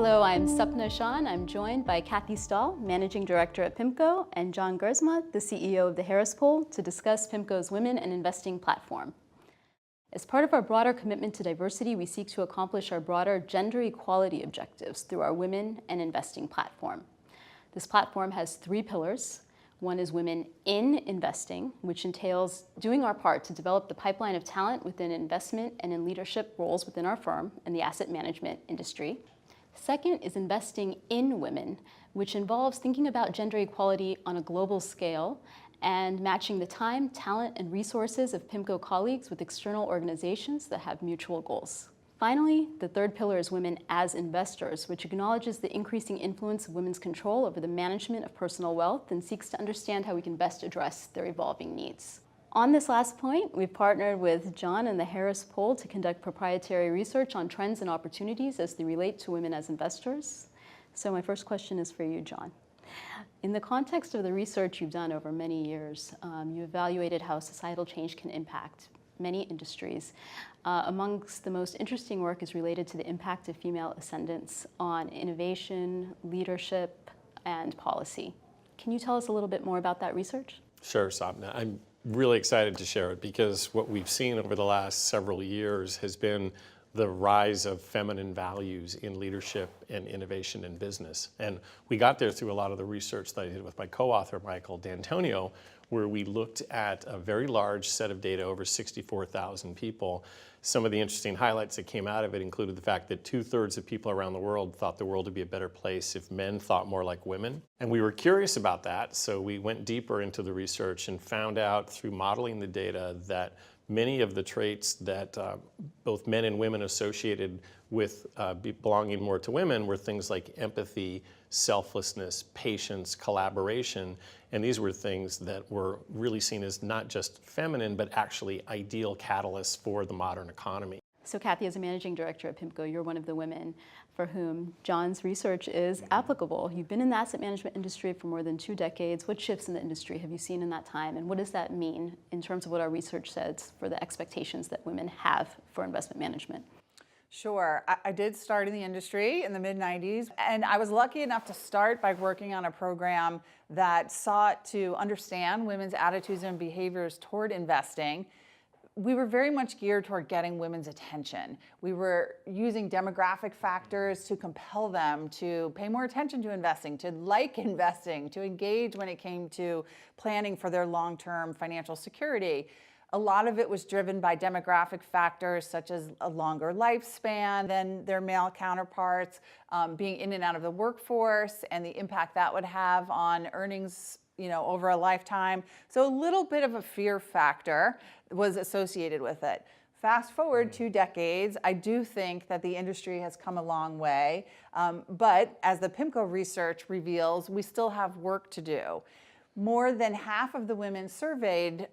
Hello, I'm Sapna Shan. I'm joined by Kathy Stahl, Managing Director at PIMCO, and John Gersma, the CEO of the Harris Poll, to discuss PIMCO's Women and Investing platform. As part of our broader commitment to diversity, we seek to accomplish our broader gender equality objectives through our Women and Investing platform. This platform has 3 pillars. One is Women in Investing, which entails doing our part to develop the pipeline of talent within investment and in leadership roles within our firm and the asset management industry. Second is Investing in Women, which involves thinking about gender equality on a global scale and matching the time, talent, and resources of PIMCO colleagues with external organizations that have mutual goals. Finally, the third pillar is Women as Investors, which acknowledges the increasing influence of women's control over the management of personal wealth and seeks to understand how we can best address their evolving needs. On this last point, we've partnered with John and the Harris Poll to conduct proprietary research on trends and opportunities as they relate to women as investors. So my first question is for you, John. In the context of the research you've done over many years, you evaluated how societal change can impact many industries. Amongst the most interesting work is related to the impact of female ascendants on innovation, leadership, and policy. Can you tell us a little bit more about that research? Sure, Sapna. I'm really excited to share it because what we've seen over the last several years has been the rise of feminine values in leadership and innovation in business. And we got there through a lot of the research that I did with my co-author, Michael D'Antonio, where we looked at a very large set of data, over 64,000 people. Some of the interesting highlights that came out of it included the fact that 2/3 of people around the world thought the world would be a better place if men thought more like women. And we were curious about that, so we went deeper into the research and found out through modeling the data that many of the traits that both men and women associated with belonging more to women were things like empathy, selflessness, patience, collaboration, and these were things that were really seen as not just feminine, but actually ideal catalysts for the modern economy. So Kathy, as a managing director at PIMCO, you're one of the women for whom John's research is applicable. You've been in the asset management industry for more than 2 decades. What shifts in the industry have you seen in that time? And what does that mean in terms of what our research says for the expectations that women have for investment management? Sure. I did start in the industry in the mid-90s, and I was lucky enough to start by working on a program that sought to understand women's attitudes and behaviors toward investing. We were very much geared toward getting women's attention. We were using demographic factors to compel them to pay more attention to investing, to like investing, to engage when it came to planning for their long-term financial security. A lot of it was driven by demographic factors such as a longer lifespan than their male counterparts, being in and out of the workforce, and the impact that would have on earnings, over a lifetime. So a little bit of a fear factor was associated with it. Fast forward 2 decades, I do think that the industry has come a long way, but as the PIMCO research reveals, we still have work to do. More than half of the women surveyed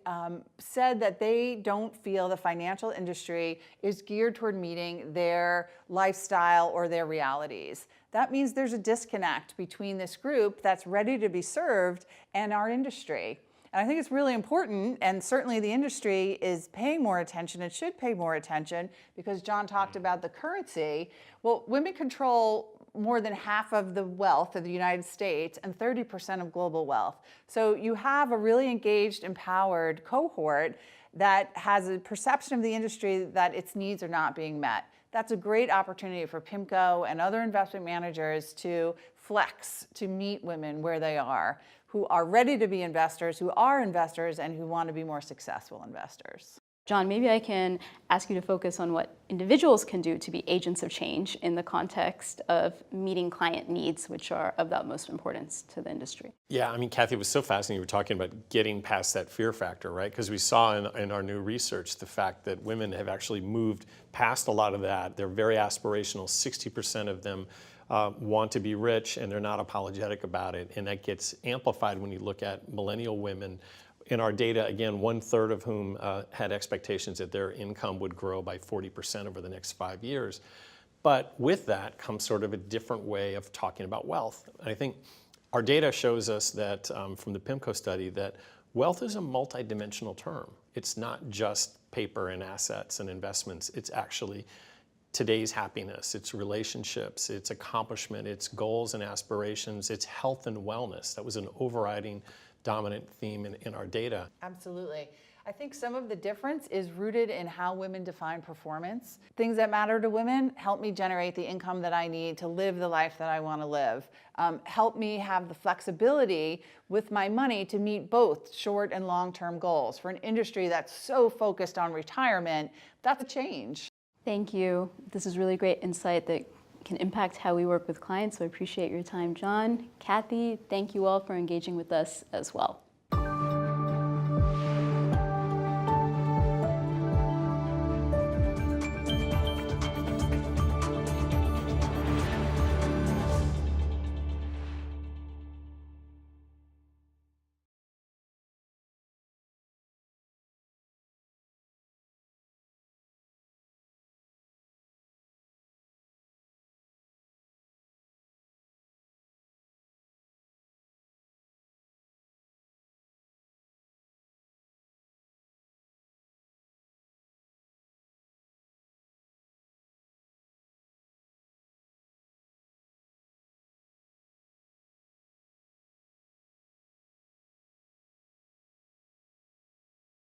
said that they don't feel the financial industry is geared toward meeting their lifestyle or their realities. That means there's a disconnect between this group that's ready to be served and our industry. And I think it's really important, and certainly the industry is paying more attention and should pay more attention, because John talked about the currency. Well, women control more than half of the wealth of the United States and 30% of global wealth. So you have a really engaged, empowered cohort that has a perception of the industry that its needs are not being met. That's a great opportunity for PIMCO and other investment managers to flex, to meet women where they are, who are ready to be investors, who are investors, and who want to be more successful investors. John, maybe I can ask you to focus on what individuals can do to be agents of change in the context of meeting client needs, which are of the utmost importance to the industry. Yeah, I mean, Kathy, it was so fascinating. You were talking about getting past that fear factor, right? Because we saw in our new research the fact that women have actually moved past a lot of that. They're very aspirational. 60% of them want to be rich, and they're not apologetic about it. And that gets amplified when you look at millennial women. In our data, again, 1/3 of whom had expectations that their income would grow by 40% over the next 5 years. But with that comes sort of a different way of talking about wealth. And I think our data shows us that from the PIMCO study that wealth is a multidimensional term. It's not just paper and assets and investments. It's actually today's happiness, it's relationships, it's accomplishment, it's goals and aspirations, it's health and wellness. That was an overriding dominant theme in our data. Absolutely. I think some of the difference is rooted in how women define performance. Things that matter to women help me generate the income that I need to live the life that I want to live. Help me have the flexibility with my money to meet both short and long-term goals. For an industry that's so focused on retirement, that's a change. Thank you. This is really great insight that can impact how we work with clients, so I appreciate your time, John. Kathy, thank you all for engaging with us as well.